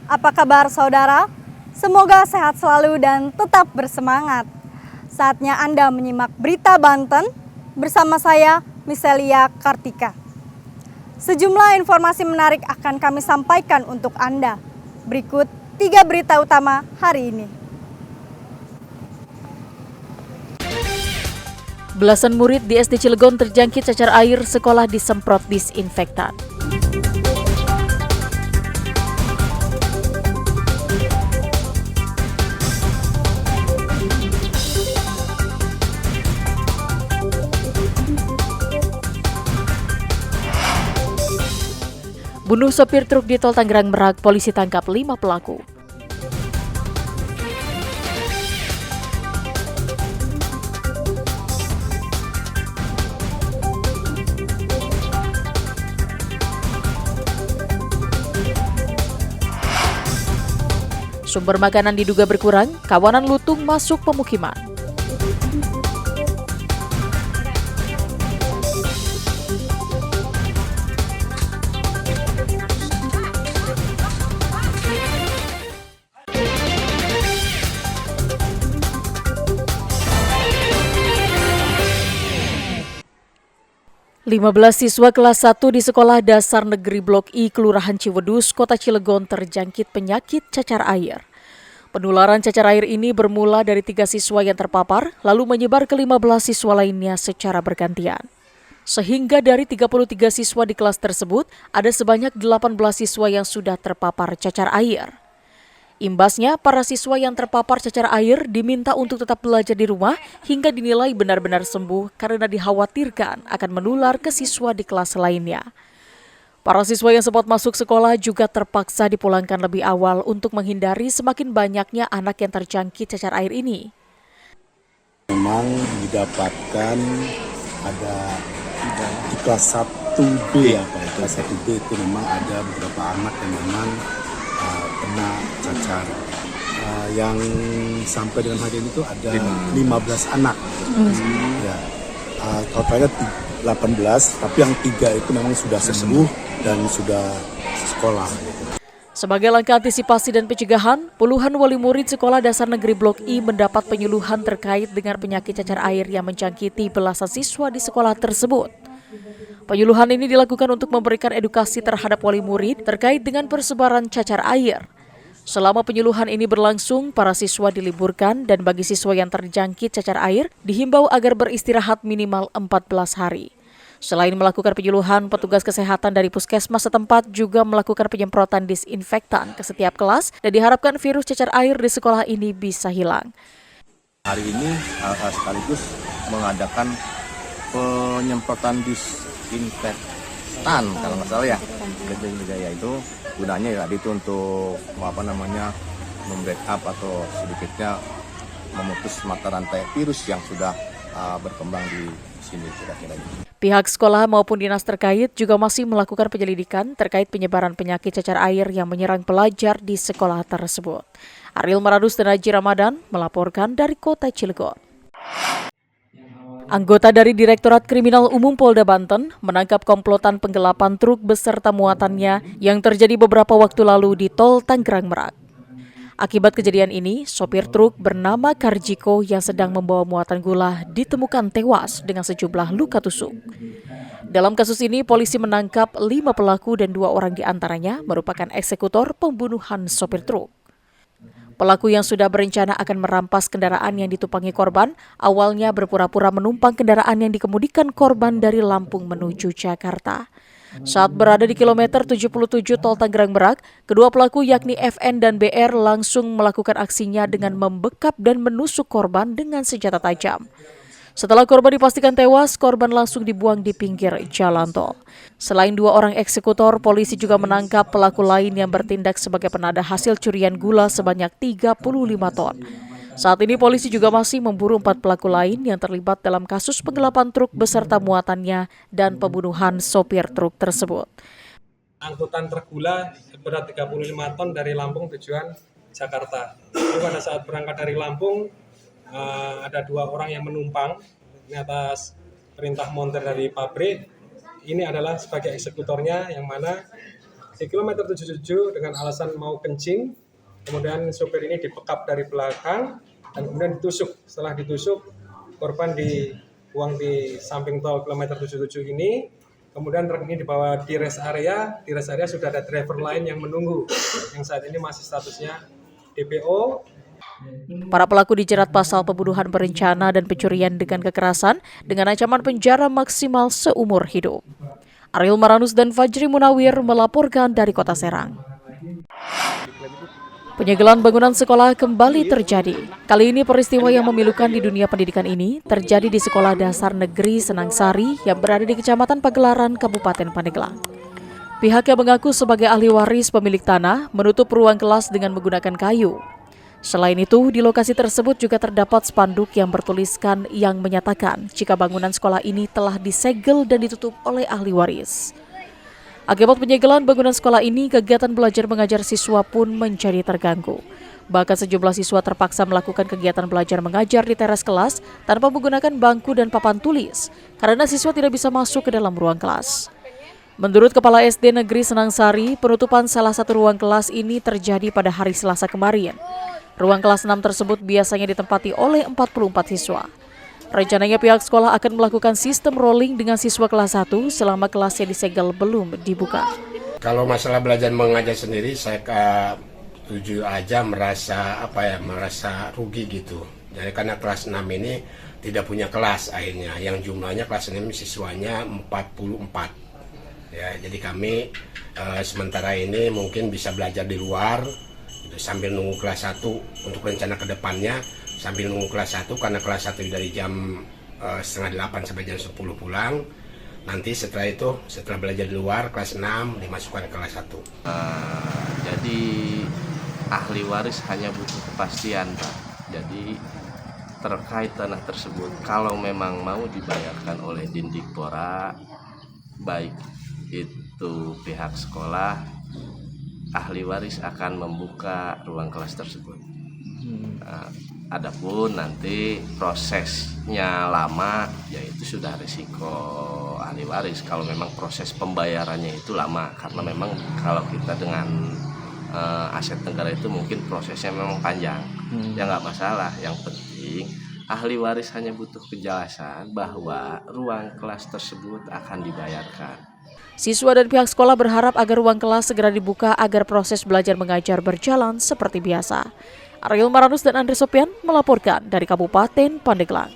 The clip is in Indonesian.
Apa kabar saudara? Semoga sehat selalu dan tetap bersemangat. Saatnya Anda menyimak berita Banten bersama saya, Miselia Kartika. Sejumlah informasi menarik akan kami sampaikan untuk Anda. Berikut 3 berita utama hari ini. Belasan murid di SD Cilegon terjangkit cacar air sekolah disemprot disinfektan. Bunuh sopir truk di Tol Tangerang Merak, polisi tangkap 5 pelaku. Sumber makanan diduga berkurang, kawanan lutung masuk pemukiman. Lima belas siswa kelas 1 di Sekolah Dasar Negeri Blok I, Kelurahan Ciwedus, Kota Cilegon terjangkit penyakit cacar air. Penularan cacar air ini bermula dari 3 siswa yang terpapar, lalu menyebar ke 15 siswa lainnya secara bergantian. Sehingga dari 33 siswa di kelas tersebut, ada sebanyak 18 siswa yang sudah terpapar cacar air. Imbasnya, para siswa yang terpapar cacar air diminta untuk tetap belajar di rumah hingga dinilai benar-benar sembuh karena dikhawatirkan akan menular ke siswa di kelas lainnya. Para siswa yang sempat masuk sekolah juga terpaksa dipulangkan lebih awal untuk menghindari semakin banyaknya anak yang terjangkit cacar air ini. Memang didapatkan ada di kelas 1B kelas 1B itu memang ada beberapa anak yang memang kena cacar. Yang sampai dengan hari ini tuh ada 15 anak. Ya, totalnya 18, tapi yang 3 itu memang sudah sembuh dan sudah sekolah. Sebagai langkah antisipasi dan pencegahan, puluhan wali murid Sekolah Dasar Negeri Blok I mendapat penyuluhan terkait dengan penyakit cacar air yang menjangkiti belasan siswa di sekolah tersebut. Penyuluhan ini dilakukan untuk memberikan edukasi terhadap wali murid terkait dengan persebaran cacar air. Selama penyuluhan ini berlangsung, para siswa diliburkan dan bagi siswa yang terjangkit cacar air dihimbau agar beristirahat minimal 14 hari. Selain melakukan penyuluhan, petugas kesehatan dari puskesmas setempat juga melakukan penyemprotan disinfektan ke setiap kelas dan diharapkan virus cacar air di sekolah ini bisa hilang. Hari ini sekaligus mengadakan penyemprotan disinfektan kalau nggak salah ya. Itu gunanya ya itu untuk membackup atau sedikitnya memutus mata rantai virus yang sudah berkembang di sini kira-kira. Pihak sekolah maupun dinas terkait juga masih melakukan penyelidikan terkait penyebaran penyakit cacar air yang menyerang pelajar di sekolah tersebut. Ariel Maradus dan Haji Ramadan melaporkan dari Kota Cilegon. Anggota dari Direktorat Kriminal Umum Polda Banten menangkap komplotan penggelapan truk beserta muatannya yang terjadi beberapa waktu lalu di Tol Tangerang Merak. Akibat kejadian ini, sopir truk bernama Karjiko yang sedang membawa muatan gula ditemukan tewas dengan sejumlah luka tusuk. Dalam kasus ini, polisi menangkap 5 pelaku dan 2 orang diantaranya merupakan eksekutor pembunuhan sopir truk. Pelaku yang sudah berencana akan merampas kendaraan yang ditumpangi korban, awalnya berpura-pura menumpang kendaraan yang dikemudikan korban dari Lampung menuju Jakarta. Saat berada di kilometer 77 Tol Tangerang Merak, kedua pelaku yakni FN dan BR langsung melakukan aksinya dengan membekap dan menusuk korban dengan senjata tajam. Setelah korban dipastikan tewas, korban langsung dibuang di pinggir jalan tol. Selain 2 orang eksekutor, polisi juga menangkap pelaku lain yang bertindak sebagai penada hasil curian gula sebanyak 35 ton. Saat ini polisi juga masih memburu 4 pelaku lain yang terlibat dalam kasus penggelapan truk beserta muatannya dan pembunuhan sopir truk tersebut. Angkutan truk gula berat 35 ton dari Lampung tujuan Jakarta. Jadi pada saat berangkat dari Lampung, ada 2 orang yang menumpang ini atas perintah montir dari pabrik. Ini adalah sebagai eksekutornya yang mana di kilometer 77 dengan alasan mau kencing, kemudian sopir ini dipekap dari belakang dan kemudian ditusuk. Setelah ditusuk, korban dibuang di samping tol kilometer 77 ini. Kemudian truk ini dibawa di rest area. Di rest area sudah ada driver lain yang menunggu, yang saat ini masih statusnya DPO. Para pelaku dijerat pasal pembunuhan berencana dan pencurian dengan kekerasan dengan ancaman penjara maksimal seumur hidup. Ariel Maranus dan Fajri Munawir melaporkan dari Kota Serang. Penyegelan bangunan sekolah kembali terjadi. Kali ini peristiwa yang memilukan di dunia pendidikan ini terjadi di Sekolah Dasar Negeri Senangsari yang berada di Kecamatan Pagelaran, Kabupaten Pandeglang. Pihak yang mengaku sebagai ahli waris pemilik tanah menutup ruang kelas dengan menggunakan kayu. Selain itu, di lokasi tersebut juga terdapat spanduk yang bertuliskan yang menyatakan jika bangunan sekolah ini telah disegel dan ditutup oleh ahli waris. Akibat penyegelan bangunan sekolah ini, kegiatan belajar mengajar siswa pun menjadi terganggu. Bahkan sejumlah siswa terpaksa melakukan kegiatan belajar mengajar di teras kelas tanpa menggunakan bangku dan papan tulis, karena siswa tidak bisa masuk ke dalam ruang kelas. Menurut Kepala SD Negeri Senangsari, penutupan salah satu ruang kelas ini terjadi pada hari Selasa kemarin. Ruang kelas 6 tersebut biasanya ditempati oleh 44 siswa. Rencananya pihak sekolah akan melakukan sistem rolling dengan siswa kelas 1 selama kelasnya disegel belum dibuka. Kalau masalah belajar mengajar sendiri, saya jujur aja merasa rugi gitu. Jadi karena kelas 6 ini tidak punya kelas akhirnya, yang jumlahnya kelas 6 siswanya 44. Ya, jadi kami sementara ini mungkin bisa belajar di luar sambil nunggu kelas 1 untuk rencana kedepannya, sambil nunggu kelas 1 karena kelas 1 dari jam 7:30 sampai jam 10 pulang. Nanti setelah itu, setelah belajar di luar kelas 6 dimasukkan ke kelas 1. Jadi ahli waris hanya butuh kepastian, Pak. Jadi terkait tanah tersebut, kalau memang mau dibayarkan oleh Dindikpora, baik itu pihak sekolah, ahli waris akan membuka ruang kelas tersebut. Adapun nanti prosesnya lama, yaitu sudah risiko ahli waris. Kalau memang proses pembayarannya itu lama, karena memang kalau kita dengan aset negara itu mungkin prosesnya memang panjang. Ya nggak masalah. Yang penting ahli waris hanya butuh kejelasan bahwa ruang kelas tersebut akan dibayarkan. Siswa dan pihak sekolah berharap agar ruang kelas segera dibuka agar proses belajar mengajar berjalan seperti biasa. Ariel Maranus dan Andre Sopian melaporkan dari Kabupaten Pandeglang.